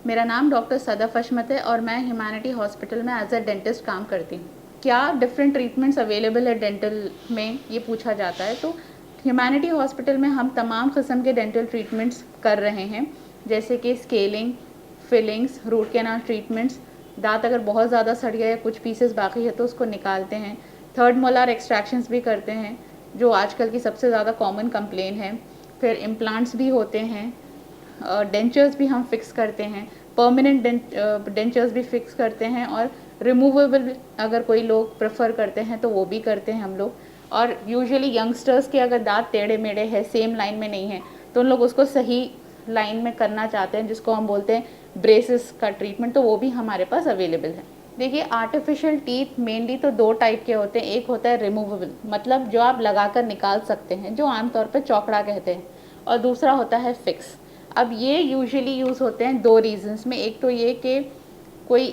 मेरा नाम डॉक्टर सदफ अशमत है और मैं ह्यूमैनिटी हॉस्पिटल में एज अ डेंटिस्ट काम करती हूँ। क्या डिफरेंट ट्रीटमेंट्स अवेलेबल है डेंटल में, ये पूछा जाता है। तो ह्यूमैनिटी हॉस्पिटल में हम तमाम किस्म के डेंटल ट्रीटमेंट्स कर रहे हैं, जैसे कि scaling, fillings, root canal treatments, दांत अगर बहुत ज़्यादा सड़ गया या कुछ पीसेस बाकी है तो उसको निकालते हैं। थर्ड मोलार एक्सट्रैक्शंस भी करते हैं, जो आजकल की सबसे ज़्यादा कॉमन कंप्लेन है। फिर इम्प्लांट्स भी होते हैं, डेंचर्स भी हम फिक्स करते हैं, परमानेंट डेंचर्स भी फिक्स करते हैं, और रिमूवेबल अगर कोई लोग प्रेफर करते हैं तो वो भी करते हैं हम लोग। और यूजुअली यंगस्टर्स के अगर दांत टेढ़े मेढ़े है, सेम लाइन में नहीं है, तो उन लोग उसको सही लाइन में करना चाहते हैं, जिसको हम बोलते हैं ब्रेसेस का ट्रीटमेंट, तो वो भी हमारे पास अवेलेबल है। देखिए, आर्टिफिशियल टीथ मेनली तो दो टाइप के होते हैं। एक होता है रिमूवेबल, मतलब जो आप लगाकर निकाल सकते हैं, जो आमतौर पर चौकड़ा कहते हैं, और दूसरा होता है फिक्स। अब ये यूजुअली यूज़ होते हैं दो रीजंस में। एक तो ये कि कोई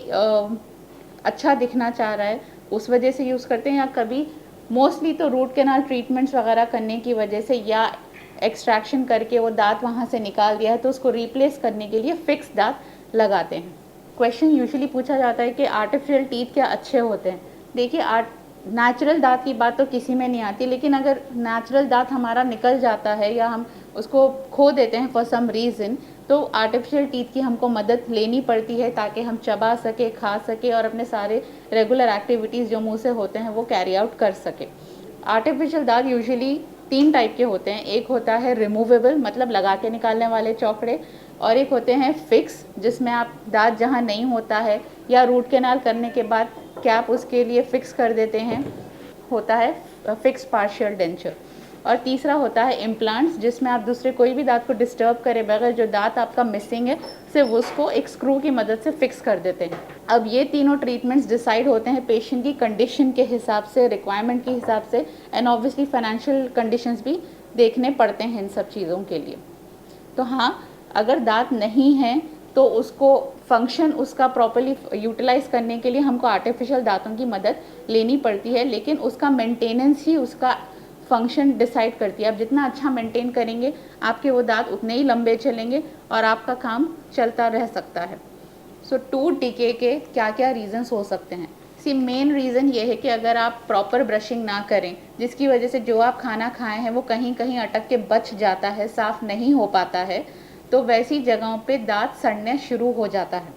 अच्छा दिखना चाह रहा है, उस वजह से यूज़ करते हैं, या कभी मोस्टली तो रूट कैनाल ट्रीटमेंट्स वगैरह करने की वजह से, या एक्सट्रैक्शन करके वो दांत वहाँ से निकाल दिया है तो उसको रिप्लेस करने के लिए फिक्स दांत लगाते हैं। क्वेश्चन यूजुअली पूछा जाता है कि आर्टिफिशियल टीथ क्या अच्छे होते हैं। देखिए, नेचुरल दांत की बात तो किसी में नहीं आती, लेकिन अगर नेचुरल दांत हमारा निकल जाता है या हम उसको खो देते हैं फॉर सम रीज़न, तो आर्टिफिशियल टीथ की हमको मदद लेनी पड़ती है ताकि हम चबा सके, खा सके, और अपने सारे रेगुलर एक्टिविटीज़ जो मुंह से होते हैं वो कैरी आउट कर सके। आर्टिफिशियल दांत यूजुअली तीन टाइप के होते हैं। एक होता है रिमूवेबल, मतलब लगा के निकालने वाले चौकड़े, और एक होते हैं फिक्स, जिसमें आप दांत जहाँ नहीं होता है या रूट कैनाल करने के बाद कैप उसके लिए फिक्स कर देते हैं, होता है फिक्स पार्शियल डेंचर। और तीसरा होता है इम्प्लांट्स, जिसमें आप दूसरे कोई भी दांत को डिस्टर्ब करे बगैर जो दांत आपका मिसिंग है सिर्फ उसको एक स्क्रू की मदद से फिक्स कर देते हैं। अब ये तीनों ट्रीटमेंट्स डिसाइड होते हैं पेशेंट की कंडीशन के हिसाब से, रिक्वायरमेंट के हिसाब से, एंड ऑब्वियसली फाइनेंशियल कंडीशंस भी देखने पड़ते हैं इन सब चीज़ों के लिए। तो हाँ, अगर दांत नहीं है तो उसको फंक्शन उसका प्रॉपर्ली यूटिलाइज करने के लिए हमको आर्टिफिशियल दांतों की मदद लेनी पड़ती है, लेकिन उसका मेंटेनेंस ही उसका फंक्शन डिसाइड करती है। आप जितना अच्छा मेंटेन करेंगे, आपके वो दांत उतने ही लंबे चलेंगे और आपका काम चलता रह सकता है। सो टूथ डिके के क्या क्या रीजंस हो सकते हैं? मेन रीज़न ये है कि अगर आप प्रॉपर ब्रशिंग ना करें, जिसकी वजह से जो आप खाना खाए हैं वो कहीं कहीं अटक के बच जाता है, साफ़ नहीं हो पाता है, तो वैसी जगहों पे दांत सड़ने शुरू हो जाता है।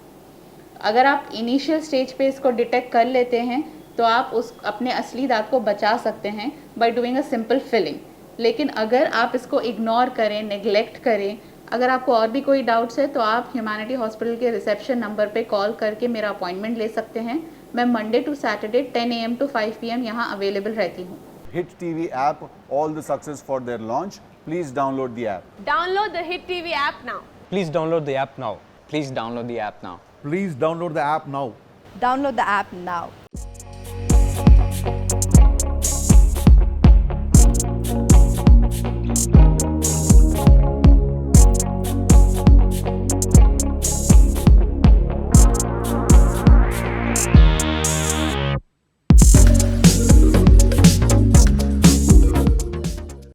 अगर आप इनिशियल स्टेज पे इसको डिटेक्ट कर लेते हैं तो आप उस अपने असली दांत को बचा सकते हैं by doing a simple filling. लेकिन अगर आप इसको इग्नोर करें, नेग्लेक्ट करें, अगर आपको और भी कोई डाउट्स है तो आप ह्यूमैनिटी हॉस्पिटल के रिसेप्शन नंबर पे कॉल करके मेरा अपॉइंटमेंट ले सकते हैं। मैं Monday to Saturday 10 AM to 5 PM यहाँ अवेलेबल रहती हूँ। Hit TV app, all the success for their launch. Please download the app. Download the Hit TV app now. Please download the app now. Please download the app now. Please download the app now. Download the app now.